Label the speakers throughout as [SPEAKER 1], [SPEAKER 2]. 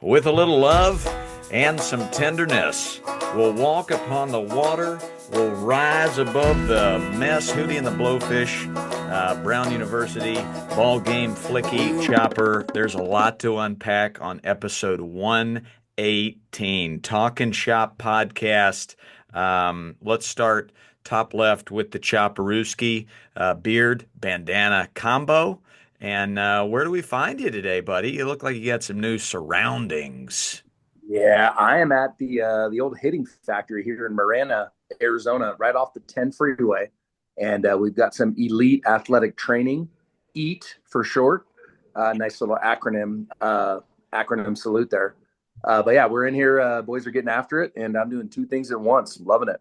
[SPEAKER 1] With a little love and some tenderness, we'll walk upon the water, we'll rise above the mess, Hootie and the Blowfish, Brown University, Ballgame, Flicky, Chopper. There's a lot to unpack on episode 118, Talkin' Shop Podcast. Let's start top left with the Chopperooski, beard, bandana combo. And where do we find you today, buddy? You look like you got some new surroundings.
[SPEAKER 2] Yeah, I am at the old hitting factory here in Marana, Arizona, right off the 10 freeway, and we've got some elite athletic training, EAT for short. Nice little acronym salute there. But yeah, we're in here. Boys are getting after it, and I'm doing two things at once. I'm loving it.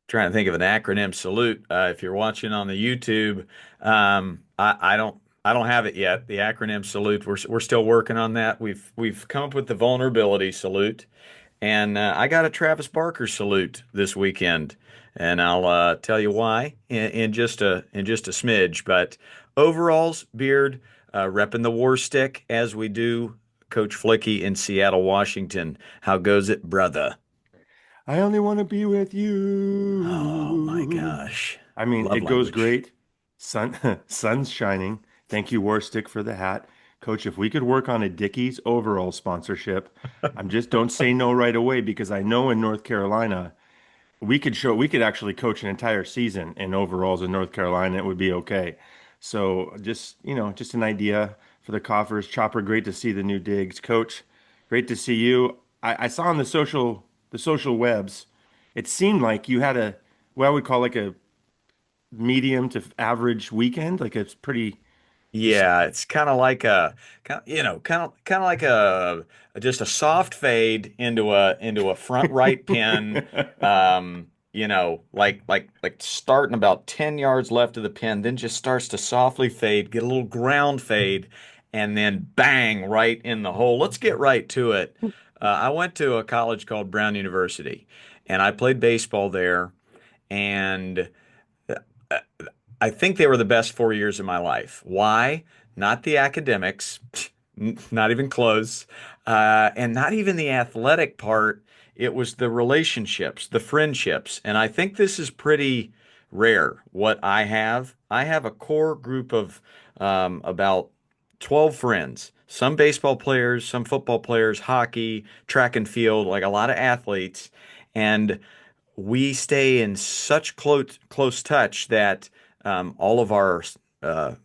[SPEAKER 1] Trying to think of an acronym salute. If you're watching on the YouTube, I don't have it yet. The acronym salute. We're still working on that. We've come up with the vulnerability salute, and I got a Travis Barker salute this weekend, and I'll tell you why in just a smidge. But overalls, beard, repping the war stick as we do. Coach Flicky in Seattle, Washington. How goes it, brother?
[SPEAKER 3] I only want to be with
[SPEAKER 1] Oh my
[SPEAKER 3] you.
[SPEAKER 1] gosh.
[SPEAKER 3] I mean,
[SPEAKER 1] Love
[SPEAKER 3] it goes
[SPEAKER 1] language.
[SPEAKER 3] great. Sun's shining. Thank you, Warstick, for the hat. Coach, if we could work on a Dickies overall sponsorship, I'm just don't say no right away because I know in North Carolina we could actually coach an entire season in overalls in North Carolina. It would be okay. So just an idea for the coffers. Chopper, great to see the new digs. Coach, great to see you. I saw on the social webs, it seemed like you had a what I would call like a medium to average weekend. Like it's pretty. Just
[SPEAKER 1] Yeah, it's kind of like kind of like a just a soft fade into a front right pin. Like starting about 10 yards left of the pin, then just starts to softly fade, get a little ground fade, and then bang right in the hole. Let's get right to it. I went to a college called Brown University, and I played baseball there, and I think they were the best 4 years of my life. Why? Not the academics, not even close, and not even the athletic part. It was the relationships, the friendships. And I think this is pretty rare. What I have, I have a core group of about 12 friends, some baseball players, some football players, hockey, track and field, like a lot of athletes. And we stay in such close touch that all of our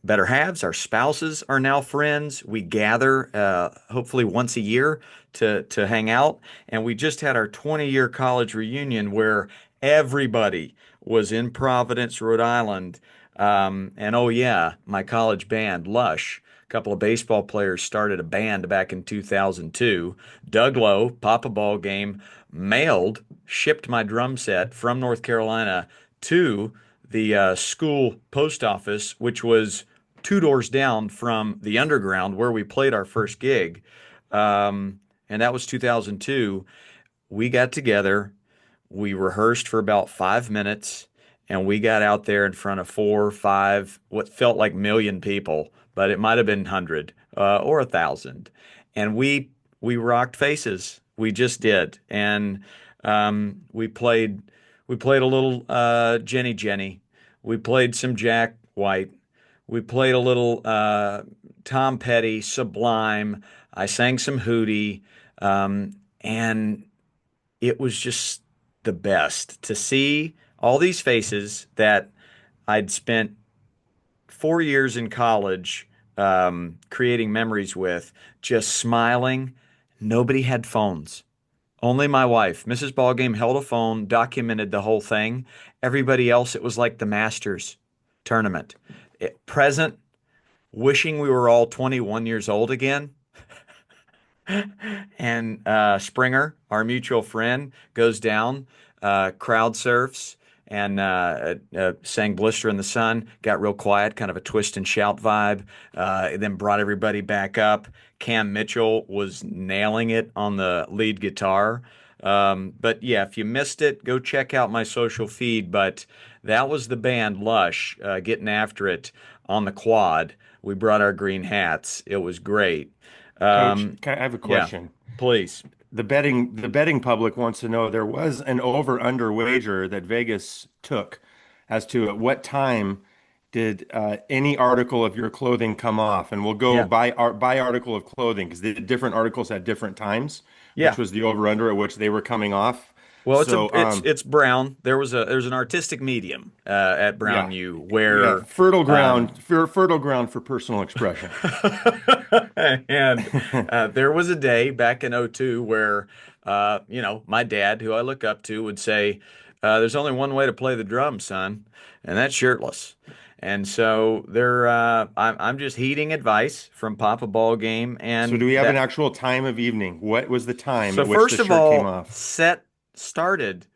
[SPEAKER 1] better halves, our spouses, are now friends. We gather hopefully once a year to hang out, and we just had our 20-year college reunion where everybody was in Providence, Rhode Island, and oh yeah, my college band, Lush. A couple of baseball players started a band back in 2002. Doug Lowe, Papa Ballgame, shipped my drum set from North Carolina to the school post office, which was two doors down from the underground where we played our first gig. And that was 2002. We got together, we rehearsed for about 5 minutes, and we got out there in front of four, five, what felt like million people, but it might have been 100 or 1,000. And we rocked faces. We just did. And we played a little Jenny Jenny. We played some Jack White. We played a little Tom Petty, Sublime. I sang some Hootie, and it was just the best to see all these faces that I'd spent 4 years in college creating memories with, just smiling. Nobody had phones. Only my wife, Mrs. Ballgame, held a phone, documented the whole thing. Everybody else, it was like the Masters tournament. Present, wishing we were all 21 years old again. And Springer, our mutual friend, goes down, crowd surfs, and sang Blister in the Sun. Got real quiet, kind of a twist and shout vibe. Then brought everybody back up. Cam Mitchell was nailing it on the lead guitar. But yeah, if you missed it, go check out my social feed. But that was the band Lush getting after it on the quad. We brought our green hats. It was great.
[SPEAKER 3] Coach,
[SPEAKER 1] Um,
[SPEAKER 3] I have a
[SPEAKER 1] yeah,
[SPEAKER 3] question.
[SPEAKER 1] please.
[SPEAKER 3] The betting public wants to know there was an over under wager that Vegas took as to at what time did any article of your clothing come off, and we'll go
[SPEAKER 1] Yeah,
[SPEAKER 3] by article of clothing because the different articles at different times, which
[SPEAKER 1] yeah.
[SPEAKER 3] was the over under at which they were coming off.
[SPEAKER 1] Well,
[SPEAKER 3] So
[SPEAKER 1] it's brown. There's an artistic medium at Brown
[SPEAKER 3] yeah,
[SPEAKER 1] U
[SPEAKER 3] yeah,
[SPEAKER 1] where um,
[SPEAKER 3] fertile ground for personal expression.
[SPEAKER 1] and there was a day back in '02 where my dad, who I look up to, would say, "There's only one way to play the drums, son, and that's shirtless." And so I'm just heeding advice from Papa Ballgame,
[SPEAKER 3] So do
[SPEAKER 1] and
[SPEAKER 3] we have an
[SPEAKER 1] that.
[SPEAKER 3] actual time of evening? What was the time
[SPEAKER 1] So
[SPEAKER 3] at which the
[SPEAKER 1] first of
[SPEAKER 3] shirt came
[SPEAKER 1] all,
[SPEAKER 3] off?
[SPEAKER 1] set started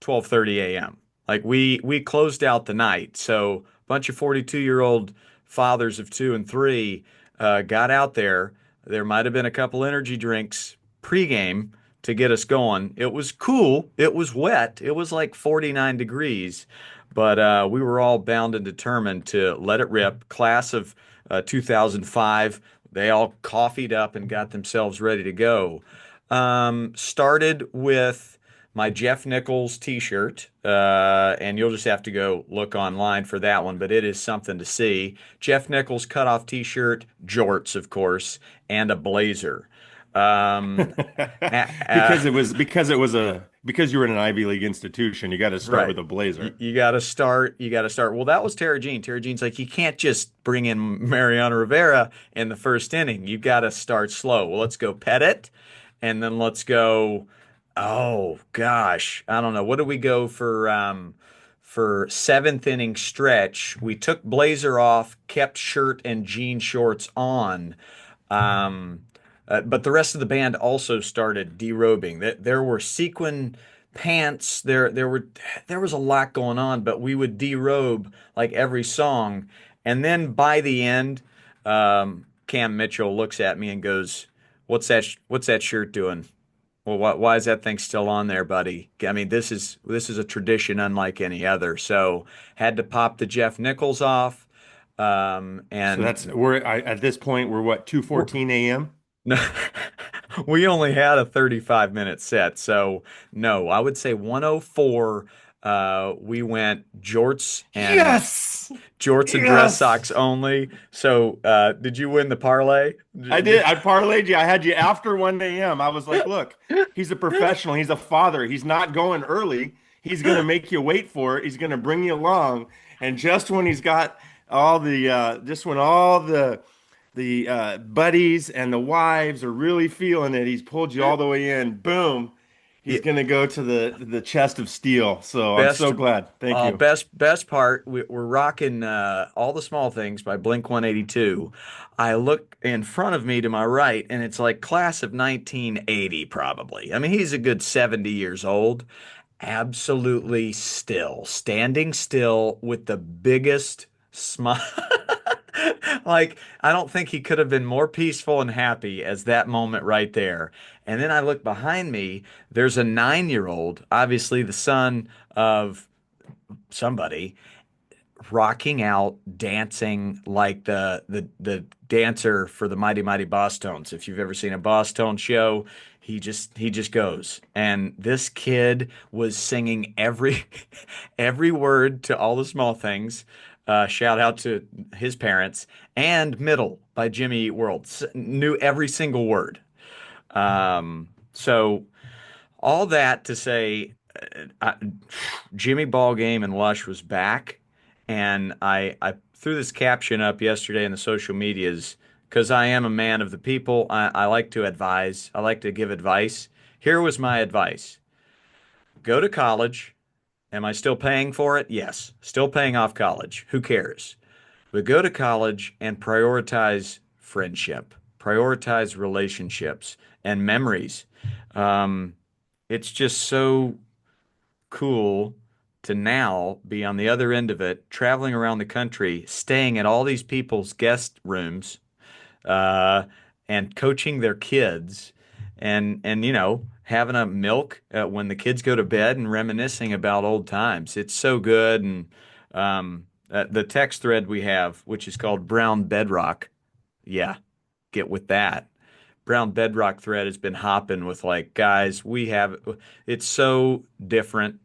[SPEAKER 1] 12:30 a.m. Like we closed out the night. So a bunch of 42-year-old fathers of two and three got out there. There might have been a couple energy drinks pregame to get us going. It was cool. It was wet. It was like 49 degrees, but we were all bound and determined to let it rip. Class of 2005, they all coffeed up and got themselves ready to go. Started with my Jeff Nichols t-shirt, and you'll just have to go look online for that one, but it is something to see. Jeff Nichols cutoff t-shirt, jorts, of course, and a blazer. Um,
[SPEAKER 3] Because you were in an Ivy League institution, you got to start
[SPEAKER 1] right.
[SPEAKER 3] with a blazer.
[SPEAKER 1] You got to start. You got to start. Well, that was Tara Jean. Tara Jean's like, you can't just bring in Mariano Rivera in the first inning. You got to start slow. Well, let's go pet it, and then let's go. Oh gosh, I don't know. What do we go for seventh inning stretch? We took blazer off, kept shirt and jean shorts on. Um, but the rest of the band also started derobing. There were sequin pants. There was a lot going on, but we would derobe like every song. And then by the end, Cam Mitchell looks at me and goes, What's that shirt doing?" Well, why is that thing still on there, buddy? I mean, this is a tradition unlike any other. So had to pop the Jeff Nichols off,
[SPEAKER 3] So
[SPEAKER 1] and
[SPEAKER 3] that's at this point we're what,
[SPEAKER 1] we're,
[SPEAKER 3] 2:14 a.m.
[SPEAKER 1] no, we only had a 35-minute set. So no, I would say 104. We went
[SPEAKER 3] Yes.
[SPEAKER 1] jorts and dress socks
[SPEAKER 3] Yes.
[SPEAKER 1] only. So did you win the parlay?
[SPEAKER 3] I did. I parlayed you. I had you after 1 a.m. I was like, look, he's a professional. He's a father. He's not going early. He's going to make you wait for it. He's going to bring you along. And just when he's got just when all the buddies and the wives are really feeling it, he's pulled you all the way in. Boom. He's
[SPEAKER 1] Yeah,
[SPEAKER 3] going to go to the chest of steel. So I'm
[SPEAKER 1] best
[SPEAKER 3] so glad. Thank you.
[SPEAKER 1] best part, we're rocking All the Small Things by Blink 182. I look in front of me to my right, and it's like class of 1980, probably. I mean, he's a good 70 years old. Absolutely still, standing still with the biggest smile. Like, I don't think he could have been more peaceful and happy as that moment right there. And then I look behind me, there's a 9-year-old, obviously the son of somebody, rocking out, dancing like the dancer for the Mighty Mighty Boss Tones. If you've ever seen a Boss Tone show, he just goes. And this kid was singing every every word to All the Small Things. Shout out to his parents and Middle by Jimmy Eat World. Knew every single word. So all that to say, I, Jimmy Ballgame and Lush was back, and I threw this caption up yesterday in the social medias because I am a man of the people. I like to advise. I like to give advice. Here was my advice: go to college. Am I still paying for it? Yes, still paying off college. Who cares? But go to college and prioritize friendship, prioritize relationships and memories. Um, it's just so cool to now be on the other end of it, traveling around the country, staying at all these people's guest rooms, uh, and coaching their kids, and having a milk when the kids go to bed and reminiscing about old times. It's so good, and the text thread we have, which is called Brown Bedrock, yeah, get with that. Brown Bedrock thread has been hopping with like, guys, it's so different.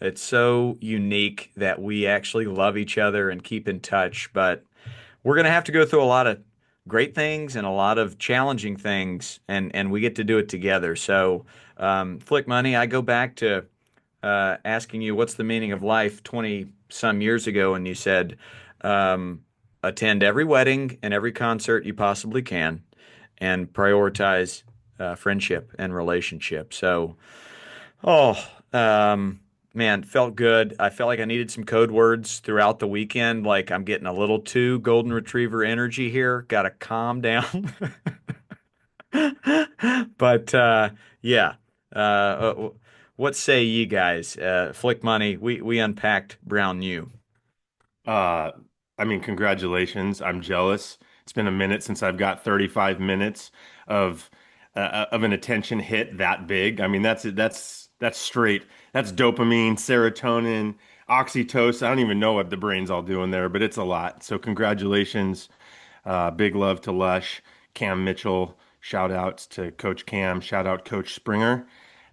[SPEAKER 1] It's so unique that we actually love each other and keep in touch. But we're going to have to go through a lot of great things and a lot of challenging things, and we get to do it together. So, Flick Money, I go back to asking you what's the meaning of life 20 some years ago, and you said, um, attend every wedding and every concert you possibly can and prioritize friendship and relationship. So, oh, man, felt good. I felt like I needed some code words throughout the weekend. Like I'm getting a little too golden retriever energy here. Got to calm down. But yeah, what say ye guys? Flick Money, we unpacked Brown U.
[SPEAKER 3] Uh, I mean, congratulations. I'm jealous. It's been a minute since I've got 35 minutes of of an attention hit that big. I mean, that's straight. That's dopamine, serotonin, oxytocin. I don't even know what the brain's all doing there, but it's a lot. So congratulations. Big love to Lush, Cam Mitchell. Shout outs to Coach Cam. Shout out Coach Springer,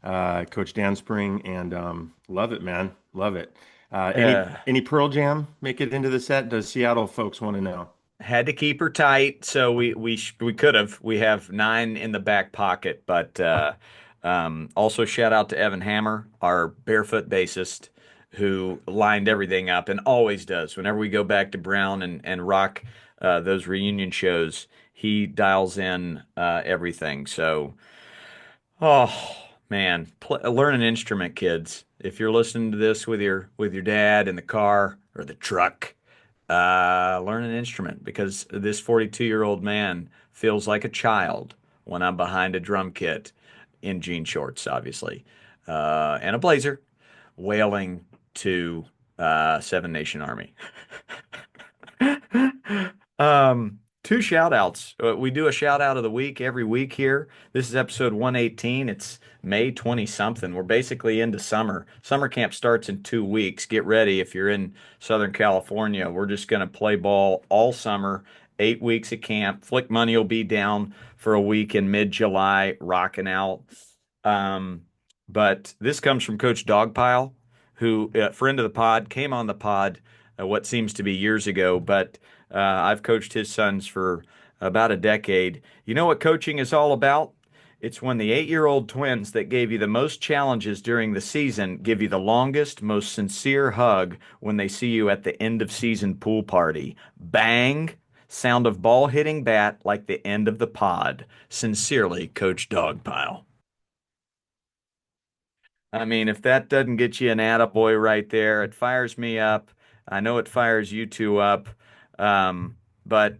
[SPEAKER 3] Coach Dan Spring, and love it, man. Love it.
[SPEAKER 1] Uh,
[SPEAKER 3] Any Pearl Jam make it into the set? Does Seattle folks want to know?
[SPEAKER 1] Had to keep her tight, so we could have. We have nine in the back pocket, but also shout out to Evan Hammer, our barefoot bassist, who lined everything up and always does. Whenever we go back to Brown and rock those reunion shows, he dials in everything. So, oh man, learn an instrument, kids. If you're listening to this with your dad in the car or the truck, learn an instrument because this 42-year-old man feels like a child when I'm behind a drum kit in jean shorts, obviously, and a blazer, wailing to Seven Nation Army. Two shout outs. We do a shout out of the week every week here. This is episode 118. It's May 20 something. We're basically into summer. Summer camp starts in 2 weeks. Get ready if you're in Southern California. We're just going to play ball all summer, 8 weeks at camp. Flick Money will be down for a week in mid-July, rocking out. Um, but this comes from Coach Dogpile, who, friend of the pod, came on the pod what seems to be years ago, but I've coached his sons for about a decade. You know what coaching is all about? It's when the 8-year-old twins that gave you the most challenges during the season give you the longest, most sincere hug when they see you at the end of season pool party. Bang! Sound of ball hitting bat like the end of the pod. Sincerely, Coach Dogpile. I mean, if that doesn't get you an attaboy right there, it fires me up. I know it fires you two up. But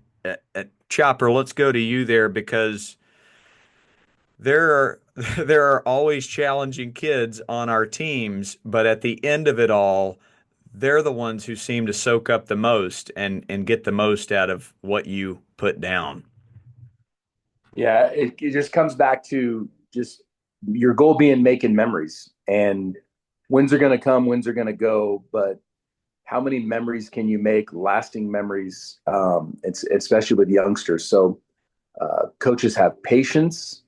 [SPEAKER 1] Chopper, let's go to you there because there are there are always challenging kids on our teams, but at the end of it all, they're the ones who seem to soak up the most and get the most out of what you put down.
[SPEAKER 2] Yeah, it just comes back to just your goal being making memories. And wins are going to come, wins are going to go. But how many memories can you make, lasting memories, especially with youngsters? So coaches have patience,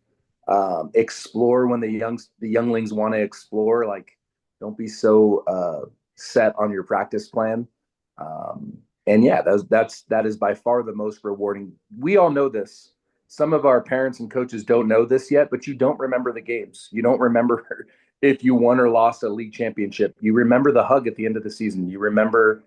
[SPEAKER 2] explore when the younglings want to explore. Like, don't be so set on your practice plan. And yeah, that is by far the most rewarding. We all know this. Some of our parents and coaches don't know this yet, but you don't remember the games. You don't remember if you won or lost a league championship. You remember the hug at the end of the season. You remember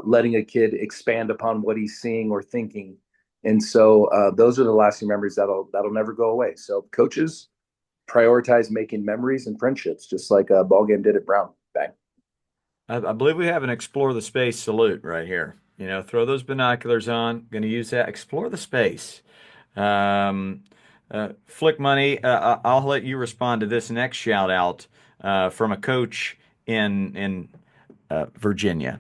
[SPEAKER 2] letting a kid expand upon what he's seeing or thinking. And so those are the lasting memories that'll never go away. So coaches prioritize making memories and friendships, just like Ballgame did at Brown. Bang.
[SPEAKER 1] I believe we have an explore the space salute right here. You know, throw those binoculars on. Going to use that. Explore the space. Um, Flick Money, I'll let you respond to this next shout out from a coach in Virginia.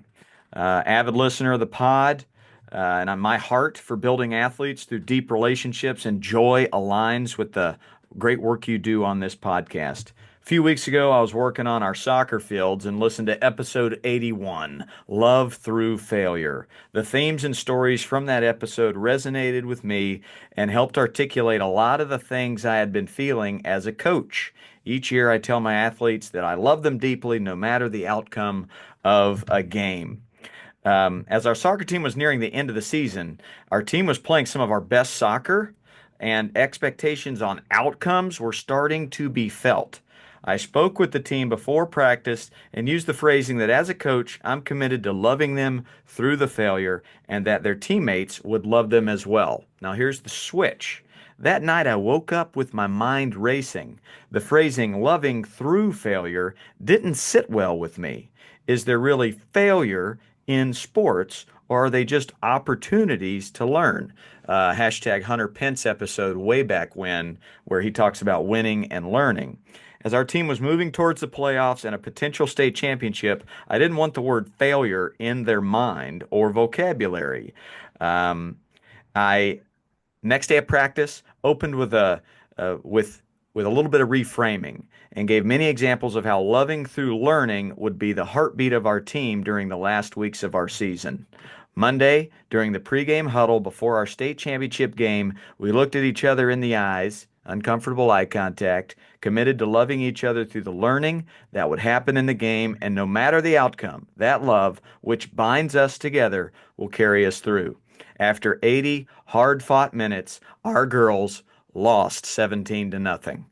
[SPEAKER 1] Avid listener of the pod, and my heart for building athletes through deep relationships and joy aligns with the great work you do on this podcast. few weeks ago, I was working on our soccer fields and listened to episode 81, Love Through Failure. The themes and stories from that episode resonated with me and helped articulate a lot of the things I had been feeling as a coach. Each year, I tell my athletes that I love them deeply no matter the outcome of a game. As our soccer team was nearing the end of the season, our team was playing some of our best soccer, and expectations on outcomes were starting to be felt. I spoke with the team before practice and used the phrasing that as a coach, I'm committed to loving them through the failure and that their teammates would love them as well. Now, here's the switch. That night, I woke up with my mind racing. The phrasing loving through failure didn't sit well with me. Is there really failure in sports, or are they just opportunities to learn? Hashtag Hunter Pence episode way back when, where he talks about winning and learning. As our team was moving towards the playoffs and a potential state championship, I didn't want the word failure in their mind or vocabulary. Um, I Next day of practice, opened with a little bit of reframing and gave many examples of how loving through learning would be the heartbeat of our team during the last weeks of our season. Monday, during the pregame huddle before our state championship game, we looked at each other in the eyes, uncomfortable eye contact, committed to loving each other through the learning that would happen in the game, and no matter the outcome, that love, which binds us together, will carry us through. After 80 hard-fought minutes, our girls lost 17 to nothing.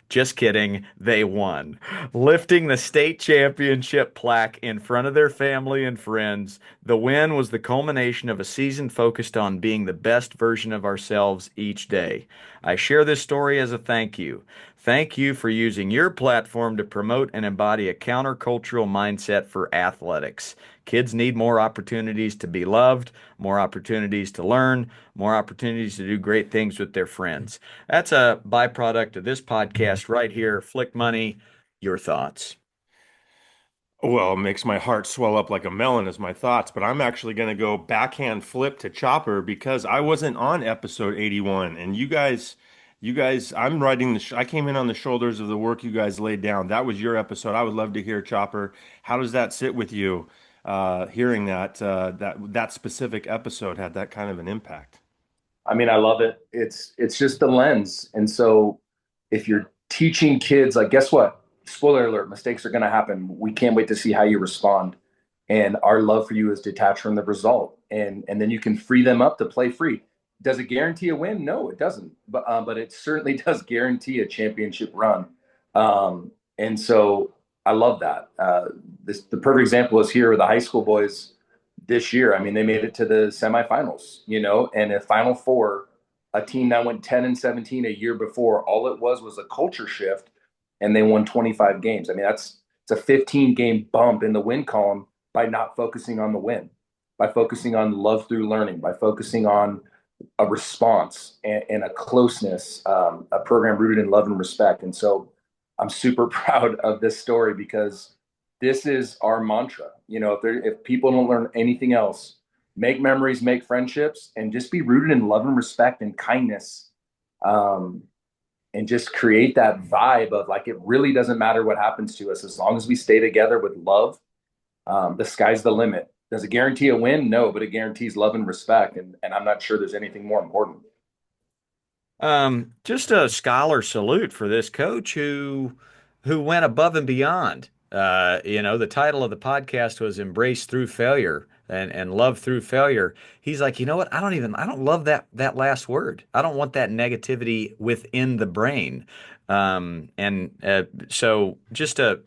[SPEAKER 1] Just kidding, they won, lifting the state championship plaque in front of their family and friends. The win was the culmination of a season focused on being the best version of ourselves each day. I share this story as a thank you. Thank you for using your platform to promote and embody a countercultural mindset for athletics. Kids need more opportunities to be loved, more opportunities to learn, more opportunities to do great things with their friends. That's a byproduct of this podcast right here. Flick Money, your thoughts.
[SPEAKER 3] Well, it makes my heart swell up like a melon is my thoughts, but I'm actually going to go backhand flip to Chopper because I wasn't on episode 81 and I'm riding I came in on the shoulders of the work you guys laid down. That was your episode. I would love to hear Chopper. How does that sit with you? Hearing that specific episode had that kind of an impact.
[SPEAKER 2] I mean, I love it. It's just the lens. And so if you're teaching kids, like, guess what? Spoiler alert, mistakes are going to happen. We can't wait to see how you respond. And our love for you is detached from the result. And then you can free them up to play free. Does it guarantee a win? No, it doesn't. But it certainly does guarantee a championship run. And so I love that. The perfect example is here with the high school boys this year. I mean, they made it to the semifinals, and in Final Four, a team that went 10 and 17 a year before, all it was a culture shift, and they won 25 games. I mean, it's a 15 game bump in the win column by not focusing on the win, by focusing on love through learning, by focusing on a response and a closeness, a program rooted in love and respect. And so I'm super proud of this story because this is our mantra. If people don't learn anything else, make memories, make friendships, and just be rooted in love and respect and kindness, and just create that vibe of like it really doesn't matter what happens to us as long as we stay together with love. The sky's the limit. Does it guarantee a win? No, but it guarantees love and respect, and I'm not sure there's anything more important.
[SPEAKER 1] Just a scholar salute for this coach who went above and beyond. The title of the podcast was Embrace Through Failure and Love Through Failure. He's like, you know what? I don't love that last word. I don't want that negativity within the brain. So just a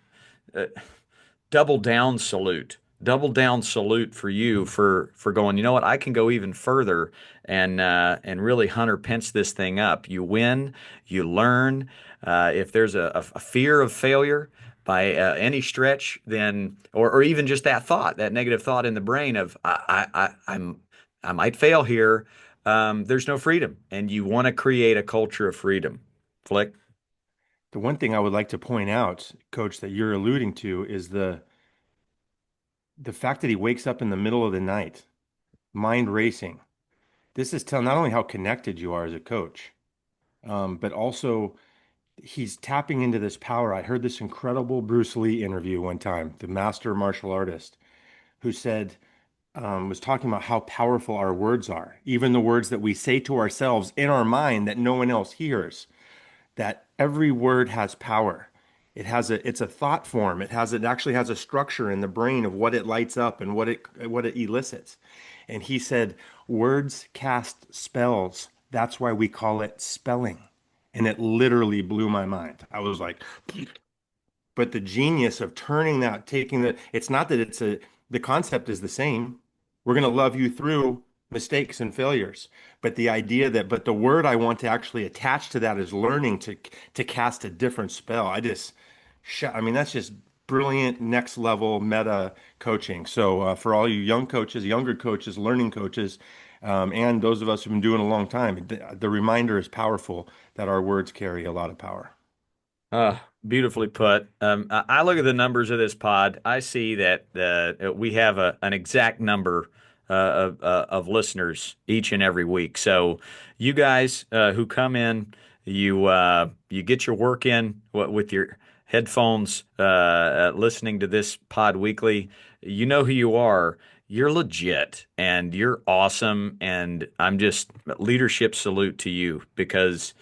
[SPEAKER 1] double down salute. Double down salute for you for going, you know what, I can go even further and really Hunter Pence this thing up. You win, you learn. If there's a fear of failure by any stretch, then or even just that thought, that negative thought in the brain of I might fail here. There's no freedom, and you want to create a culture of freedom. Flick.
[SPEAKER 3] The one thing I would like to point out, Coach, that you're alluding to is the fact that he wakes up in the middle of the night, mind racing. This is telling not only how connected you are as a coach, but also he's tapping into this power. I heard this incredible Bruce Lee interview one time, the master martial artist, who said, was talking about how powerful our words are, even the words that we say to ourselves in our mind that no one else hears, that every word has power. It's a thought form. It actually has a structure in the brain of what it lights up and what it elicits. And he said, words cast spells. That's why we call it spelling. And it literally blew my mind. I was like, but the genius of turning that, taking the, it's not that the concept is the same. We're going to love you through mistakes and failures. But the idea that, but the word I want to actually attach to that is learning to cast a different spell. I mean, that's just brilliant next level meta coaching. So for all you young coaches, younger coaches, learning coaches, and those of us who've been doing it a long time, the reminder is powerful that our words carry a lot of power.
[SPEAKER 1] Beautifully put. I look at the numbers of this pod. I see that we have an exact number of listeners each and every week. So you guys who come in, you get your work in with your headphones, listening to this pod weekly. You know who you are. You're legit and you're awesome. And I'm just leadership salute to you because.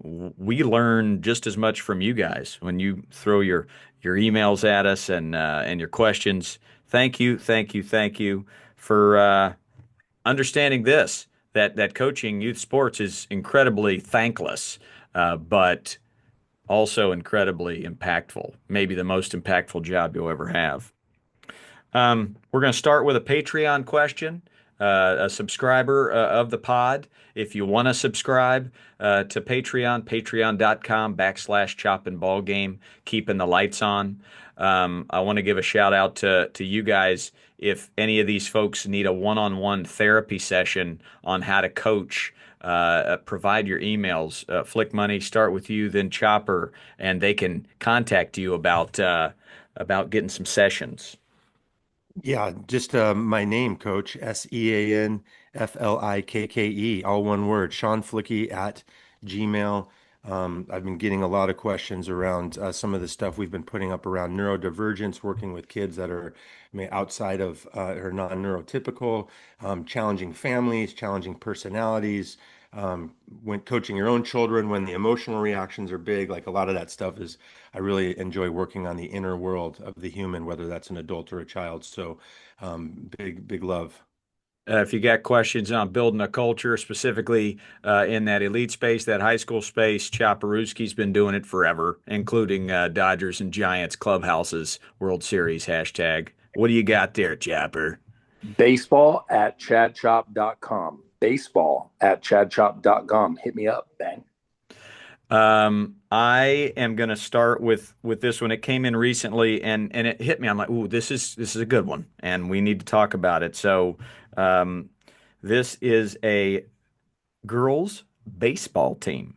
[SPEAKER 1] We learn just as much from you guys when you throw your emails at us and your questions. Thank you, thank you, thank you for understanding this that coaching youth sports is incredibly thankless, but also incredibly impactful. Maybe the most impactful job you'll ever have. We're going to start with a Patreon question. A subscriber of the pod. If you want to subscribe to Patreon, patreon.com/chop and ball game, keeping the lights on. I want to give a shout out to you guys. If any of these folks need a one-on-one therapy session on how to coach, provide your emails. Flick Money, start with you, then Chopper, and they can contact you about getting some sessions.
[SPEAKER 3] Yeah, just my name, Coach, Seanflikke, all one word, Sean Flicky at Gmail. I've been getting a lot of questions around some of the stuff we've been putting up around neurodivergence, working with kids that are outside of or non-neurotypical, challenging families, challenging personalities, when coaching your own children, when the emotional reactions are big, like a lot of that stuff is, I really enjoy working on the inner world of the human, whether that's an adult or a child. So, big love.
[SPEAKER 1] If you got questions on building a culture, specifically in that elite space, that high school space, Chaparooski's been doing it forever, including Dodgers and Giants clubhouses, World Series hashtag. What do you got there, Chopper?
[SPEAKER 2] Baseball at chadchop.com. Baseball at chadchop.com. Hit me up, bang.
[SPEAKER 1] I am going to start with this one. It came in recently and it hit me. I'm like, ooh, this is a good one, and we need to talk about it. So, um, this is a girls baseball team.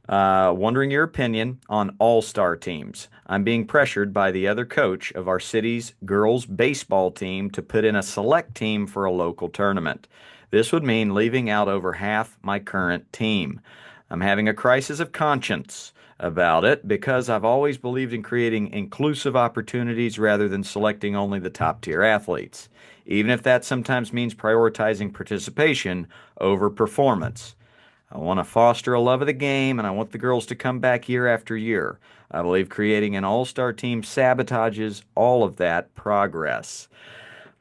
[SPEAKER 1] Wondering your opinion on all-star teams. I'm being pressured by the other coach of our city's girls baseball team to put in a select team for a local tournament. This would mean leaving out over half my current team. I'm having a crisis of conscience about it because I've always believed in creating inclusive opportunities rather than selecting only the top tier athletes, even if that sometimes means prioritizing participation over performance. I want to foster a love of the game, and I want the girls to come back year after year. I believe creating an all-star team sabotages all of that progress.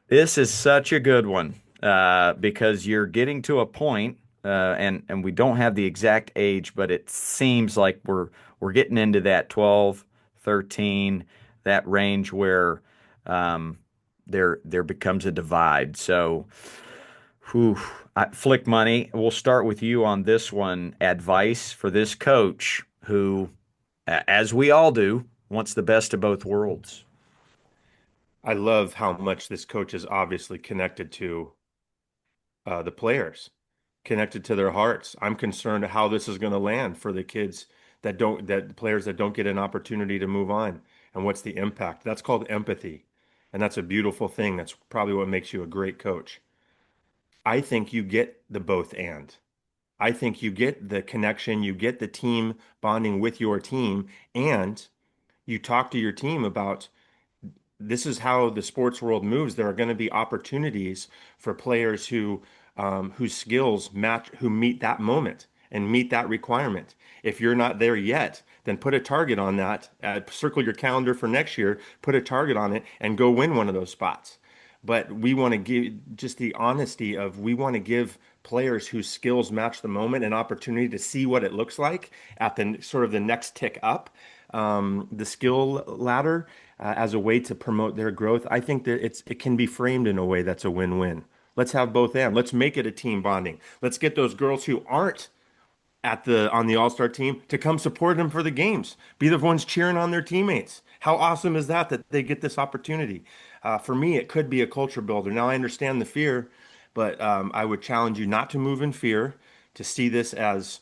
[SPEAKER 1] This is such a good one because you're getting to a point, and we don't have the exact age, but it seems like we're getting into that 12, 13, that range where there becomes a divide. So. Whew. Flick Money, we'll start with you on this one. Advice for this coach who, as we all do, wants the best of both worlds.
[SPEAKER 3] I love how much this coach is obviously connected to the players, connected to their hearts. I'm concerned how this is going to land for the kids that players that don't get an opportunity to move on, and what's the impact. That's called empathy, and that's a beautiful thing. That's probably what makes you a great coach. I think you get the both and. I think you get the connection, you get the team bonding with your team, and you talk to your team about this is how the sports world moves. There are going to be opportunities for players whose skills match, who meet that moment and meet that requirement. If you're not there yet, then put a target on that. Circle your calendar for next year, put a target on it, and go win one of those spots. But we want to give just the honesty of we want to give players whose skills match the moment an opportunity to see what it looks like at the sort of the next tick up the skill ladder as a way to promote their growth. I think that it can be framed in a way that's a win-win. Let's have both and let's make it a team bonding. Let's get those girls who aren't at the on the All-Star team to come support them for the games. Be the ones cheering on their teammates. How awesome is that that they get this opportunity? For me, it could be a culture builder. Now I understand the fear, but I would challenge you not to move in fear, to see this as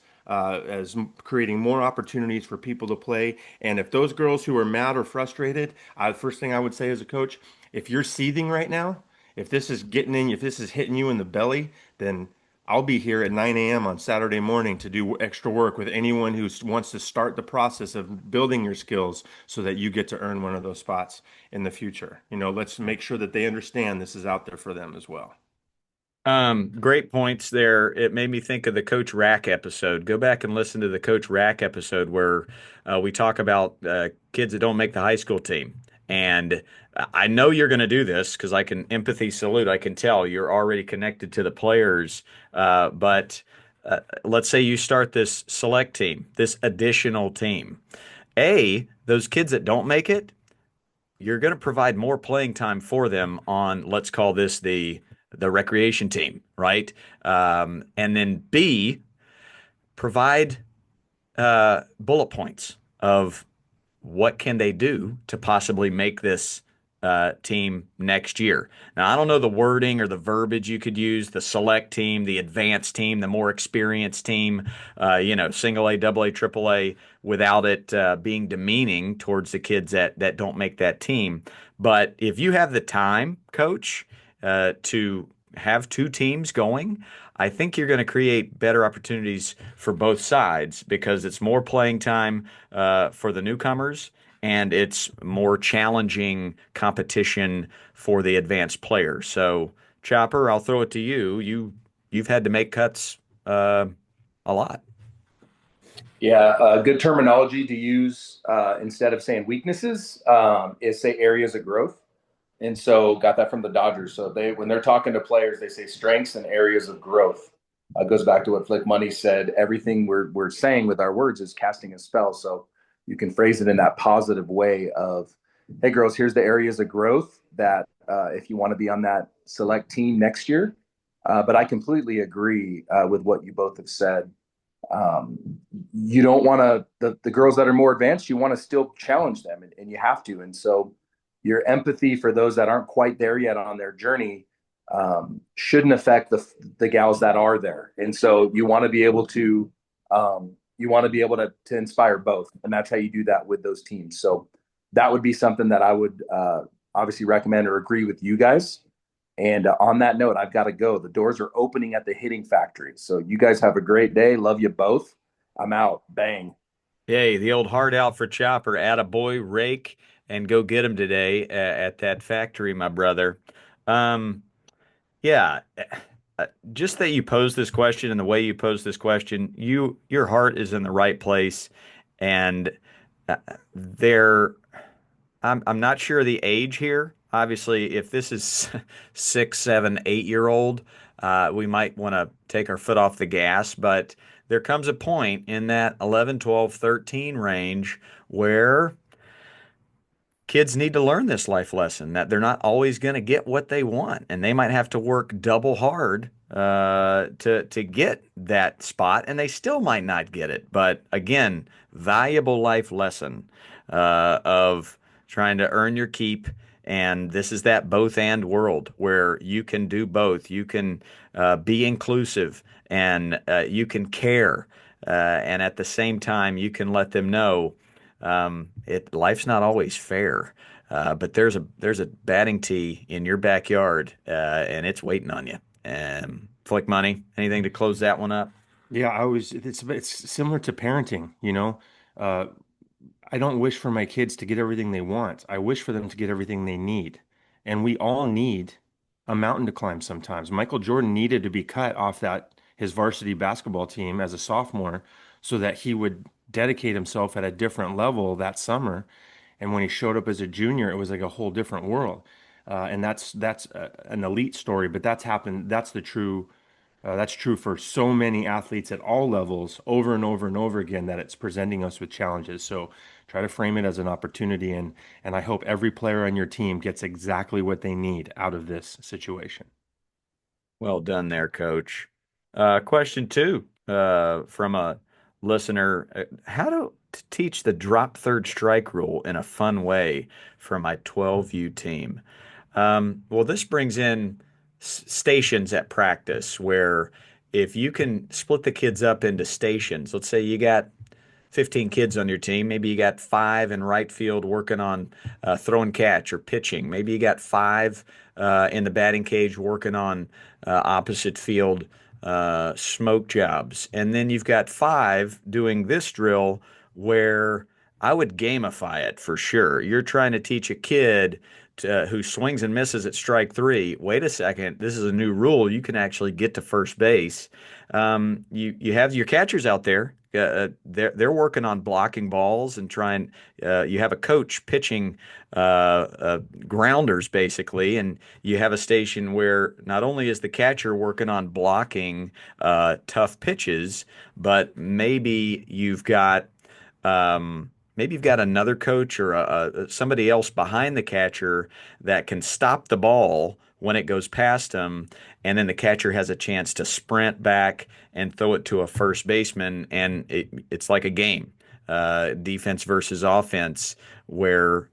[SPEAKER 3] creating more opportunities for people to play. And if those girls who are mad or frustrated, first thing I would say as a coach, if you're seething right now, if this is getting in, if this is hitting you in the belly, then I'll be here at 9 a.m. on Saturday morning to do extra work with anyone who wants to start the process of building your skills so that you get to earn one of those spots in the future. Let's make sure that they understand this is out there for them as well.
[SPEAKER 1] Great points there. It made me think of the Coach Rack episode. Go back and listen to the Coach Rack episode where we talk about kids that don't make the high school team. And I know you're going to do this because I can empathy salute. I can tell you're already connected to the players. But let's say you start this select team, this additional team. Those kids that don't make it, you're going to provide more playing time for them on, let's call this the recreation team, right? And then B, provide bullet points of what can they do to possibly make this team next year. Now, I don't know the wording or the verbiage you could use, the select team, the advanced team, the more experienced team, single A, double A, triple A, without it being demeaning towards the kids that don't make that team. But if you have the time, coach, to have two teams going, I think you're going to create better opportunities for both sides because it's more playing time for the newcomers and it's more challenging competition for the advanced players. So, Chopper, I'll throw it to you. You've had to make cuts a lot.
[SPEAKER 2] Yeah, good terminology to use instead of saying weaknesses is say areas of growth. And so got that from the Dodgers. So when they're talking to players, they say strengths and areas of growth. Goes back to what Flick Money said. Everything we're saying with our words is casting a spell. So you can phrase it in that positive way of, hey, girls, here's the areas of growth that if you want to be on that select team next year. But I completely agree with what you both have said. Um, you don't want the girls that are more advanced, you want to still challenge them and you have to. And so your empathy for those that aren't quite there yet on their journey shouldn't affect the gals that are there. And so you want to be able to to inspire both, and that's how you do that with those teams. So that would be something that I would obviously recommend or agree with you guys. And on that note, I've got to go. The doors are opening at the Hitting Factory. So you guys have a great day. Love you both. I'm out. Bang.
[SPEAKER 1] Yay, the old heart out for Chopper. Atta boy, rake, and go get him today at that factory, my brother. Um, yeah, just that you pose this question and the way you pose this question, your heart is in the right place, and there. I'm not sure the age here. Obviously, if this is 6, 7, 8 year old, we might want to take our foot off the gas. But there comes a point in that 11, 12, 13 range where kids need to learn this life lesson that they're not always going to get what they want, and they might have to work double hard to get that spot, and they still might not get it. But again, valuable life lesson of trying to earn your keep. And this is that both and world where you can do both. You can be inclusive and you can care. And at the same time, you can let them know life's not always fair, but there's a batting tee in your backyard, and it's waiting on you. Flick Money, anything to close that one up?
[SPEAKER 3] Yeah, it's similar to parenting, you know. Uh, I don't wish for my kids to get everything they want. I wish for them to get everything they need. And we all need a mountain to climb sometimes. Michael Jordan needed to be cut off that his varsity basketball team as a sophomore so that he would dedicate himself at a different level that summer. And when he showed up as a junior, it was like a whole different world. And that's an elite story, but that's happened. That's true for so many athletes at all levels over and over and over again that it's presenting us with challenges. So try to frame it as an opportunity, and I hope every player on your team gets exactly what they need out of this situation.
[SPEAKER 1] Well done there, Coach. Question two from a listener: how to teach the drop third strike rule in a fun way for my 12U team? Well, this brings in stations at practice where if you can split the kids up into stations, let's say you got 15 kids on your team. Maybe you got five in right field working on throwing catch or pitching. Maybe you got five in the batting cage working on opposite field smoke jobs. And then you've got five doing this drill where I would gamify it for sure. You're trying to teach a kid who swings and misses at strike three. Wait a second, this is a new rule. You can actually get to first base. You have your catchers out there. They're working on blocking balls and trying. You have a coach pitching grounders basically, and you have a station where not only is the catcher working on blocking tough pitches, but maybe you've got another coach or somebody else behind the catcher that can stop the ball when it goes past him, and then the catcher has a chance to sprint back and throw it to a first baseman, and it's like a game, defense versus offense, where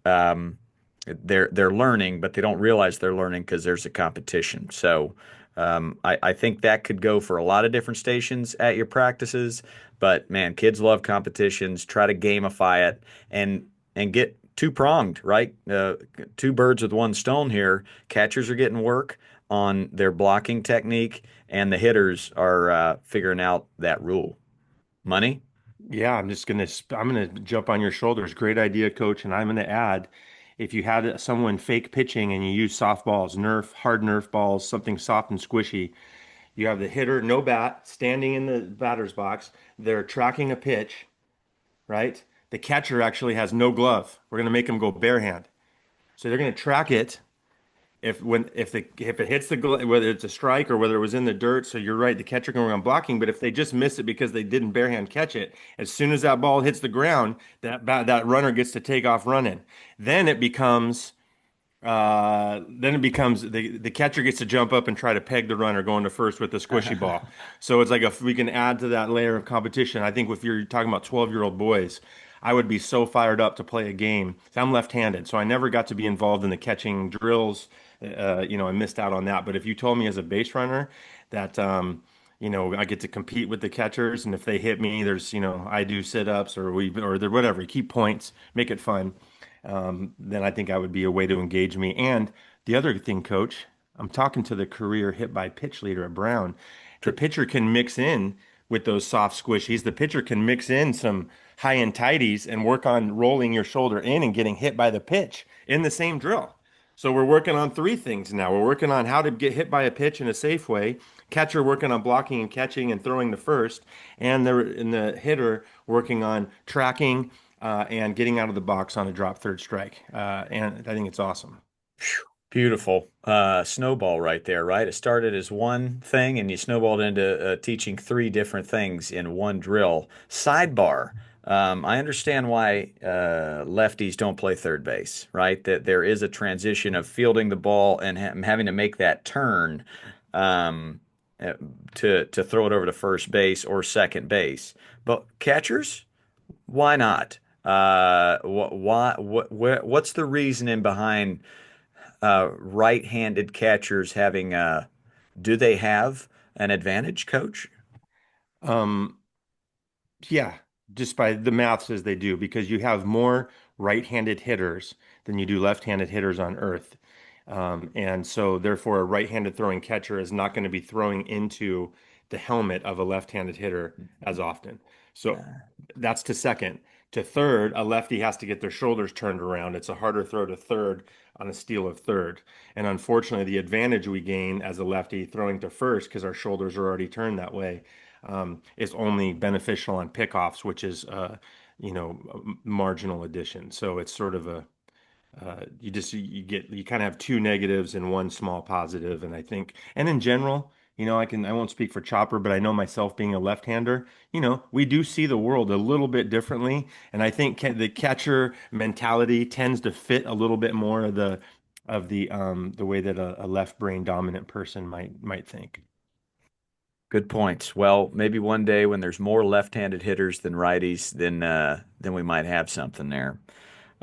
[SPEAKER 1] they're learning, but they don't realize they're learning because there's a competition. So I think that could go for a lot of different stations at your practices. But man, kids love competitions. Try to gamify it and get two pronged, right? Two birds with one stone here. Catchers are getting work on their blocking technique, and the hitters are figuring out that rule. Money?
[SPEAKER 3] Yeah, I'm gonna jump on your shoulders. Great idea, coach. And I'm gonna add, if you had someone fake pitching and you use soft balls, hard Nerf balls, something soft and squishy, you have the hitter, no bat, standing in the batter's box. They're tracking a pitch, right? The catcher actually has no glove. We're gonna make him go bare hand. So they're gonna track it if it hits the whether it's a strike or whether it was in the dirt. So you're right, the catcher can work on blocking, but if they just miss it because they didn't barehand catch it, as soon as that ball hits the ground, that runner gets to take off running. Then it becomes the catcher gets to jump up and try to peg the runner going to first with the squishy ball. So it's like if we can add to that layer of competition. I think if you're talking about 12-year-old boys, I would be so fired up to play a game. I'm left-handed, so I never got to be involved in the catching drills. I missed out on that. But if you told me as a base runner that I get to compete with the catchers, and if they hit me, I do sit-ups whatever, keep points, make it fun. Then I think I would be a way to engage me. And the other thing, coach, I'm talking to the career hit by pitch leader at Brown. The pitcher can mix in with those soft squishies. The pitcher can mix in some high end tighties and work on rolling your shoulder in and getting hit by the pitch in the same drill. So we're working on three things now. We're working on how to get hit by a pitch in a safe way. Catcher working on blocking and catching and throwing the first, and the hitter working on tracking and getting out of the box on a drop third strike. And I think it's awesome.
[SPEAKER 1] Beautiful. Snowball right there, right? It started as one thing and you snowballed into teaching three different things in one drill. Sidebar. I understand why lefties don't play third base, right? That there is a transition of fielding the ball and having to make that turn um, uh, to throw it over to first base or second base. But catchers, why not? What's the reasoning behind right-handed catchers having do they have an advantage, coach?
[SPEAKER 3] Um, yeah, just by the math says they do because you have more right-handed hitters than you do left-handed hitters on Earth. And so therefore a right-handed throwing catcher is not going to be throwing into the helmet of a left-handed hitter as often. So that's to second. To third, a lefty has to get their shoulders turned around. It's a harder throw to third on a steal of third. And unfortunately, the advantage we gain as a lefty throwing to first, because our shoulders are already turned that way, is only beneficial on pickoffs, which is a marginal addition. So it's sort of a you kind of have two negatives and one small positive. And I think, and in general, I won't speak for Chopper, but I know myself being a left-hander, we do see the world a little bit differently. And I think the catcher mentality tends to fit a little bit more of the way that a left brain dominant person might think.
[SPEAKER 1] Good points. Well, maybe one day when there's more left-handed hitters than righties, then we might have something there.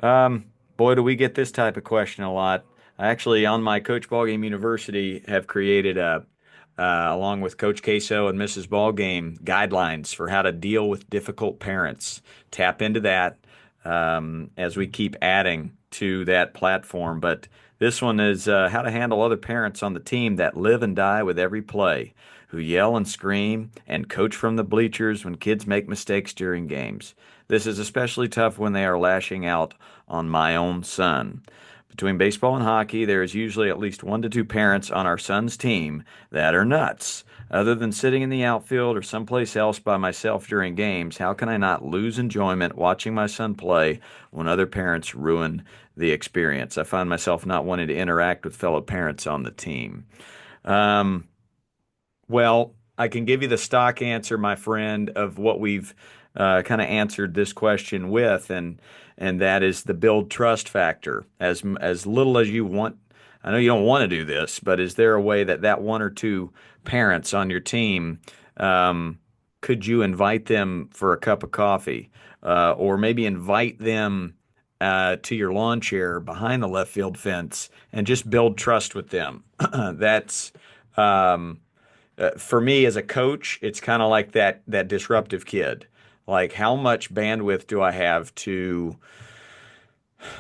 [SPEAKER 1] Um, Boy, do we get this type of question a lot. I actually, on my Coach Ballgame University, have created along with Coach Queso and Mrs. Ballgame, guidelines for how to deal with difficult parents. Tap into that as we keep adding to that platform. But this one is how to handle other parents on the team that live and die with every play, who yell and scream and coach from the bleachers when kids make mistakes during games. This is especially tough when they are lashing out on my own son. Between baseball and hockey, there is usually at least 1 to 2 parents on our son's team that are nuts. Other than sitting in the outfield or someplace else by myself during games, how can I not lose enjoyment watching my son play when other parents ruin the experience? I find myself not wanting to interact with fellow parents on the team. Um, well, I can give you the stock answer, my friend, of what we've kind of answered this question with, and that is the build trust factor. As little as you want, I know you don't want to do this, but is there a way that 1 or 2 parents on your team, um, could you invite them for a cup of coffee, or maybe invite them to your lawn chair behind the left field fence and just build trust with them? That's um, For me as a coach, it's kind of like that disruptive kid. Like, how much bandwidth do I have to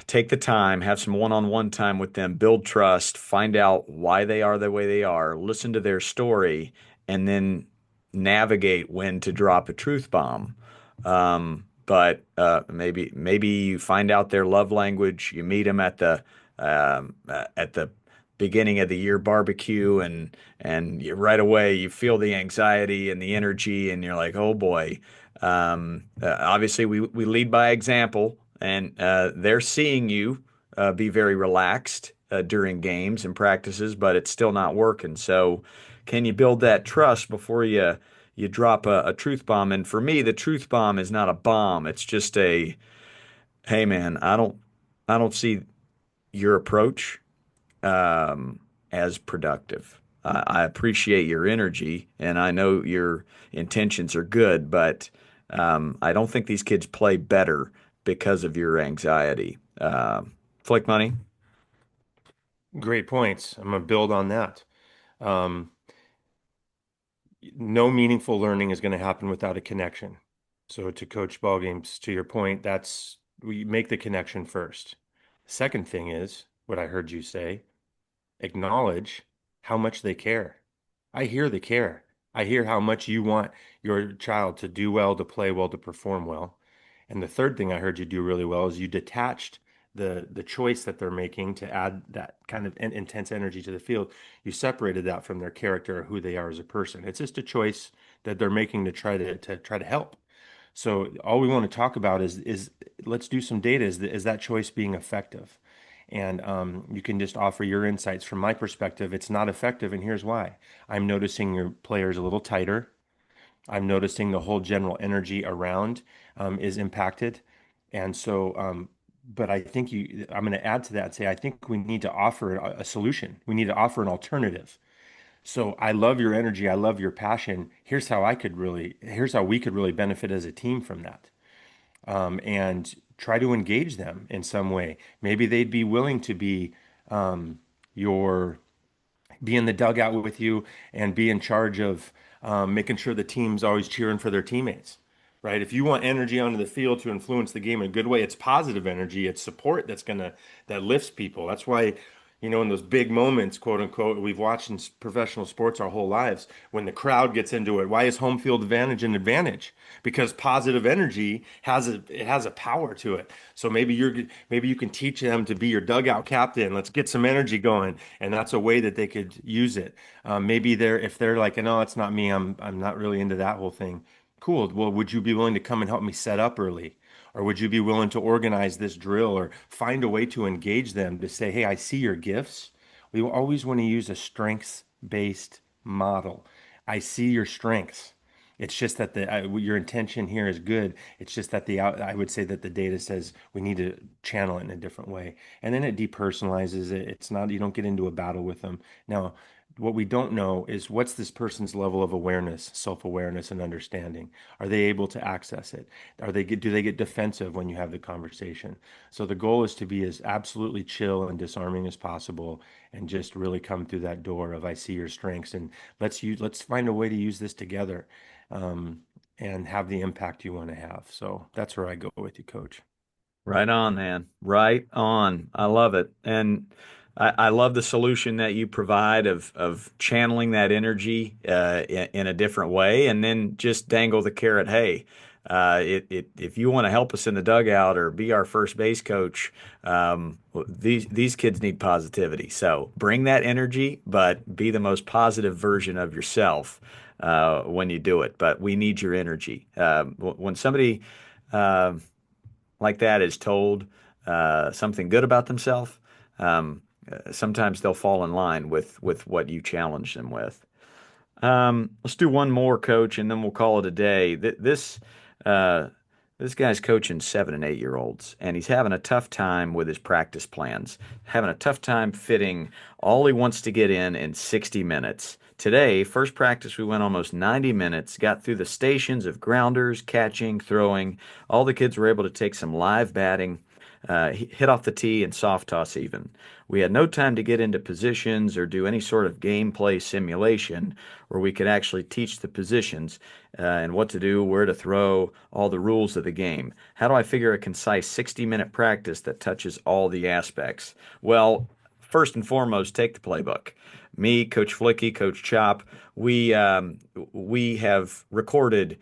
[SPEAKER 1] take the time, have some one-on-one time with them, build trust, find out why they are the way they are, listen to their story, and then navigate when to drop a truth bomb. But maybe you find out their love language. You meet them at the beginning of the year barbecue, and right away you feel the anxiety and the energy, and you're like, oh boy. Obviously, we lead by example, and they're seeing you be very relaxed during games and practices, but it's still not working. So, can you build that trust before you drop a truth bomb? And for me, the truth bomb is not a bomb. It's just a, hey man, I don't see your approach as productive. I appreciate your energy, and I know your intentions are good, but I don't think these kids play better because of your anxiety. Flick money.
[SPEAKER 3] Great points. I'm going to build on that. Um, no meaningful learning is going to happen without a connection. So to coach ball games, to your point, that's we make the connection first. Second thing is what I heard you say, acknowledge how much they care. I hear the care. I hear how much you want your child to do well, to play well, to perform well. And the third thing I heard you do really well is you detached the choice that they're making to add that kind of intense energy to the field. You separated that from their character or who they are as a person. It's just a choice that they're making to try to help. So all we want to talk about is let's do some data. Is that choice being effective? And you can just offer your insights. From my perspective, it's not effective, and here's why. I'm noticing your players a little tighter. I'm noticing the whole general energy around is impacted. And so, but I think I'm going to add to that and say, I think we need to offer a solution. We need to offer an alternative. So I love your energy. I love your passion. Here's how we could really benefit as a team from that. And try to engage them in some way. Maybe they'd be willing to um, your be in the dugout with you and be in charge of making sure the team's always cheering for their teammates, right? If you want energy onto the field to influence the game in a good way, it's positive energy, it's support that lifts people. That's why In those big moments, quote unquote, we've watched in professional sports our whole lives. When the crowd gets into it, why is home field advantage an advantage? Because positive energy has a power to it. So maybe you can teach them to be your dugout captain. Let's get some energy going, and that's a way that they could use it. Maybe if they're like, no, it's not me. I'm not really into that whole thing. Cool. Well, would you be willing to come and help me set up early? Or would you be willing to organize this drill or find a way to engage them to say, hey, I see your gifts. We always want to use a strengths-based model. I see your strengths. It's just that your intention here is good. It's just that I would say that the data says we need to channel it in a different way. And then it depersonalizes it. It's not, you don't get into a battle with them. Now, what we don't know is what's this person's level of awareness, self-awareness, and understanding. Are they able to access it? Do they get defensive when you have the conversation? So the goal is to be as absolutely chill and disarming as possible, and just really come through that door of I see your strengths, and let's find a way to use this together, um, and have the impact you want to have. So that's where I go with you, Coach.
[SPEAKER 1] Right on, man. Right on. I love it. And I love the solution that you provide of channeling that energy in a different way and then just dangle the carrot. Hey, if you want to help us in the dugout or be our first base coach, these kids need positivity. So bring that energy, but be the most positive version of yourself when you do it. But we need your energy. When somebody uh, like that is told something good about themselves, sometimes they'll fall in line with what you challenge them with. Let's do one more, coach, and then we'll call it a day. Uh, this guy's coaching 7 and 8 year olds, and he's having a tough time with his practice plans, having a tough time fitting all he wants to get in 60 minutes. Today, first practice, we went almost 90 minutes, got through the stations of grounders, catching, throwing. All the kids were able to take some live batting, hit off the tee, and soft toss even. We had no time to get into positions or do any sort of gameplay simulation where we could actually teach the positions and what to do, where to throw, all the rules of the game. How do I figure a concise 60-minute practice that touches all the aspects? Well, first and foremost, take the playbook. Me, Coach Flicky, Coach Chop, we have recorded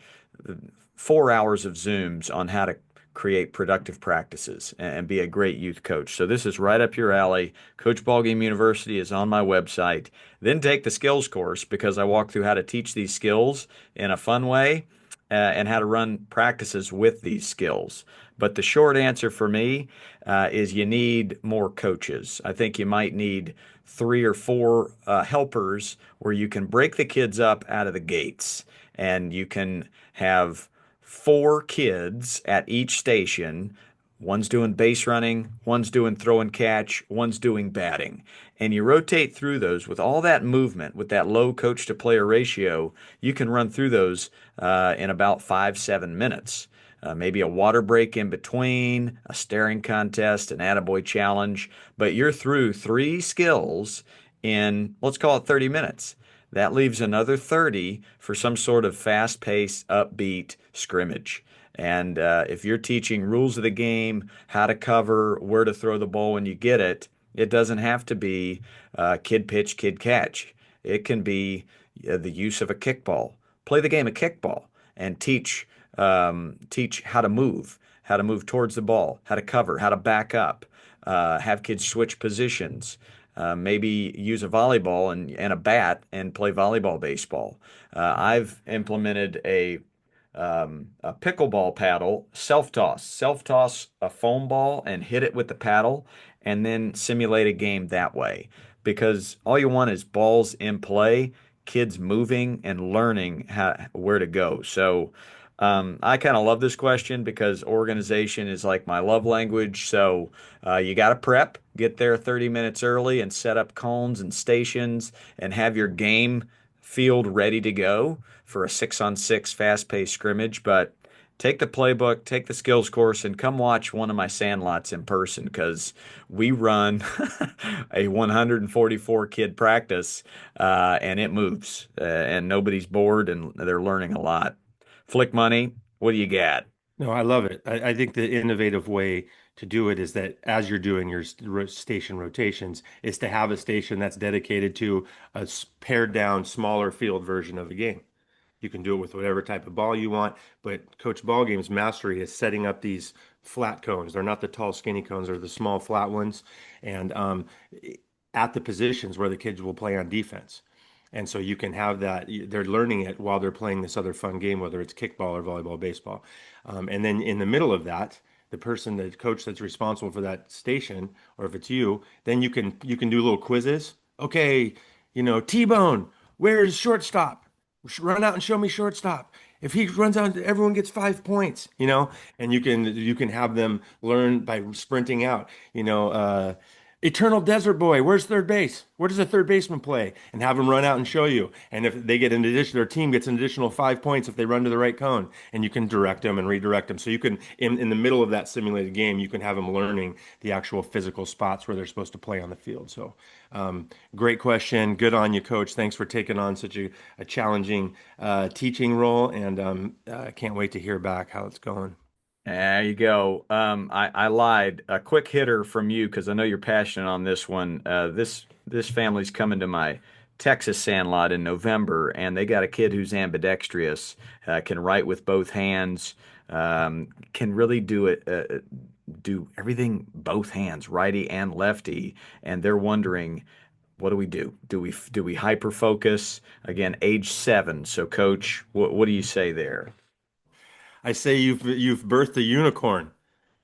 [SPEAKER 1] 4 hours of Zooms on how to create productive practices and be a great youth coach. So this is right up your alley. Coach Ballgame University is on my website. Then take the skills course because I walk through how to teach these skills in a fun way and how to run practices with these skills. But the short answer for me is you need more coaches. I think you might need 3 or 4 helpers where you can break the kids up out of the gates and you can have 4 kids at each station. One's doing base running, one's doing throw and catch, one's doing batting. And you rotate through those with all that movement, with that low coach to player ratio, you can run through those in about 5, 7 minutes. Maybe a water break in between, a staring contest, an attaboy challenge, but you're through 3 skills in, let's call it 30 minutes. That leaves another 30 for some sort of fast paced, upbeat scrimmage. And if you're teaching rules of the game, how to cover, where to throw the ball when you get it, it doesn't have to be kid pitch, kid catch. It can be the use of a kickball. Play the game of kickball and teach how to move towards the ball, how to cover, how to back up, have kids switch positions. Maybe use a volleyball and a bat and play volleyball baseball. I've implemented a pickleball paddle, self toss a foam ball and hit it with the paddle, and then simulate a game that way. Because all you want is balls in play, kids moving and learning where to go. So I kind of love this question because organization is like my love language. So you got to prep, get there 30 minutes early and set up cones and stations and have your game field ready to go for a 6-on-6 fast-paced scrimmage. But take the playbook, take the skills course, and come watch one of my sandlots in person because we run a 144 kid practice and it moves and nobody's bored and they're learning a lot. Flick Money, what do you got?
[SPEAKER 3] No, I love it. I think the innovative way to do it is that as you're doing your station rotations, is to have a station that's dedicated to a pared down, smaller field version of the game. You can do it with whatever type of ball you want, but Coach Ballgame's mastery is setting up these flat cones. They're not the tall, skinny cones, they're the small, flat ones, and at the positions where the kids will play on defense. And so you can have that, they're learning it while they're playing this other fun game, whether it's kickball or volleyball, baseball. And then in the middle of that, the person, the coach that's responsible for that station, or if it's you, then you can do little quizzes. Okay, T-Bone, where's shortstop? Run out and show me shortstop. If he runs out, everyone gets 5 points, and you can have them learn by sprinting out. Eternal Desert Boy, where's third base? Where does a third baseman play? And have them run out and show you. And if they get an addition, their team gets an additional 5 points if they run to the right cone. And you can direct them and redirect them. So you can, in the middle of that simulated game, you can have them learning the actual physical spots where they're supposed to play on the field. So great question. Good on you, Coach. Thanks for taking on such a challenging teaching role. And I can't wait to hear back how it's going.
[SPEAKER 1] There you go. I lied. A quick hitter from you because I know you're passionate on this one. This family's coming to my Texas sandlot in November, and they got a kid who's ambidextrous, can write with both hands, can really do everything both hands, righty and lefty. And they're wondering, what do we do? Do we hyper focus? Again, age 7. So, Coach, what do you say there?
[SPEAKER 3] I say you've birthed a unicorn.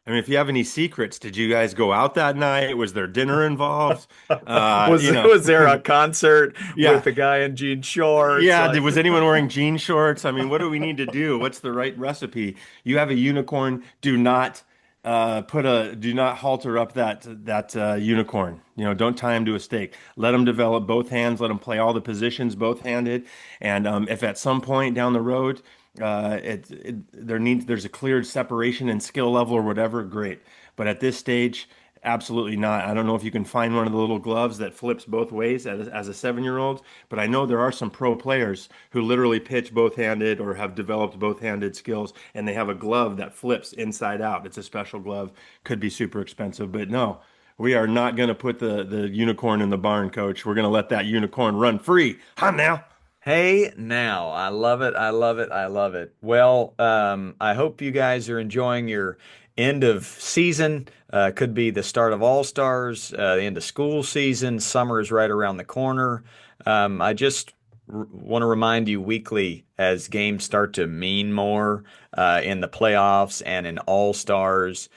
[SPEAKER 3] I mean, if you have any secrets, did you guys go out that night? Was there dinner involved? Uh,
[SPEAKER 1] Was
[SPEAKER 3] you know,
[SPEAKER 1] was there a concert
[SPEAKER 3] yeah,
[SPEAKER 1] with a guy in jean shorts?
[SPEAKER 3] yeah.
[SPEAKER 1] Like,
[SPEAKER 3] Was anyone wearing jean shorts? I mean, what do we need to do? What's the right recipe? You have a unicorn. Do not halter up that unicorn. Don't tie him to a stake. Let him develop both hands. Let him play all the positions both handed. And if at some point down the road, there's a clear separation in skill level or whatever, great. But at this stage, absolutely not. I don't know if you can find one of the little gloves that flips both ways as a 7-year-old, but I know there are some pro players who literally pitch both-handed or have developed both-handed skills, and they have a glove that flips inside out. It's a special glove, could be super expensive, but no. We are not going to put the unicorn in the barn, coach. We're going to let that unicorn run free. Huh now?
[SPEAKER 1] hey, now, I love it. I love it. I love it. Well, I hope you guys are enjoying your end of season. Could be the start of All Stars, the end of school season. Summer is right around the corner. I just want to remind you weekly as games start to mean more in the playoffs and in All Stars.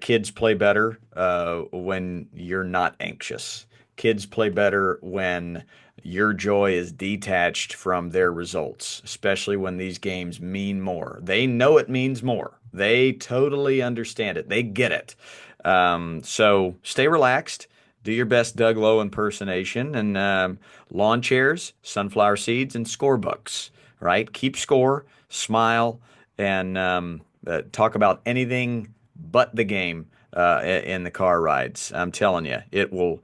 [SPEAKER 1] Kids play better when you're not anxious. Kids play better when your joy is detached from their results, especially when these games mean more. They know it means more. They totally understand it. They get it. So stay relaxed. Do your best Doug Lowe impersonation and lawn chairs, sunflower seeds, and scorebooks. Right? Keep score, smile, and talk about anything but the game in the car rides. I'm telling you, it will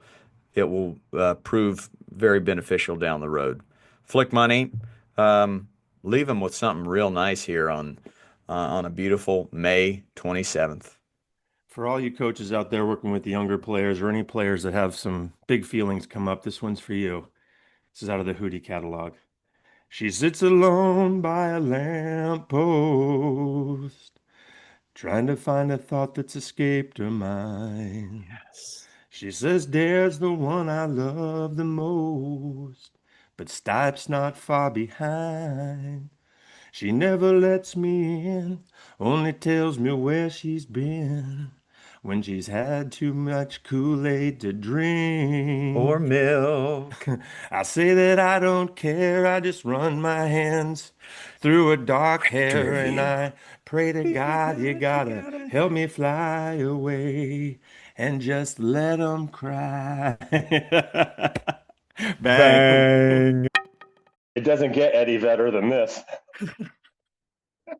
[SPEAKER 1] prove very beneficial down the road. Flick money, leave them with something real nice here on a beautiful May 27th.
[SPEAKER 3] For all you coaches out there working with the younger players or any players that have some big feelings come up, this one's for you. This is out of the Hootie catalog. She sits alone by a lamppost, trying to find a thought that's escaped her mind.
[SPEAKER 1] Yes.
[SPEAKER 3] She says, Dare's the one I love the most, but Stipe's not far behind. She never lets me in, only tells me where she's been when she's had too much Kool-Aid to
[SPEAKER 1] Or
[SPEAKER 3] drink.
[SPEAKER 1] milk.
[SPEAKER 3] I say that I don't care, I just run my hands through her dark hair and
[SPEAKER 1] Victory.
[SPEAKER 3] I pray to God you
[SPEAKER 1] God, you
[SPEAKER 3] gotta
[SPEAKER 1] gotta.
[SPEAKER 3] help me fly away and just let 'em cry. Bang.
[SPEAKER 1] Bang.
[SPEAKER 3] It doesn't get any better than this.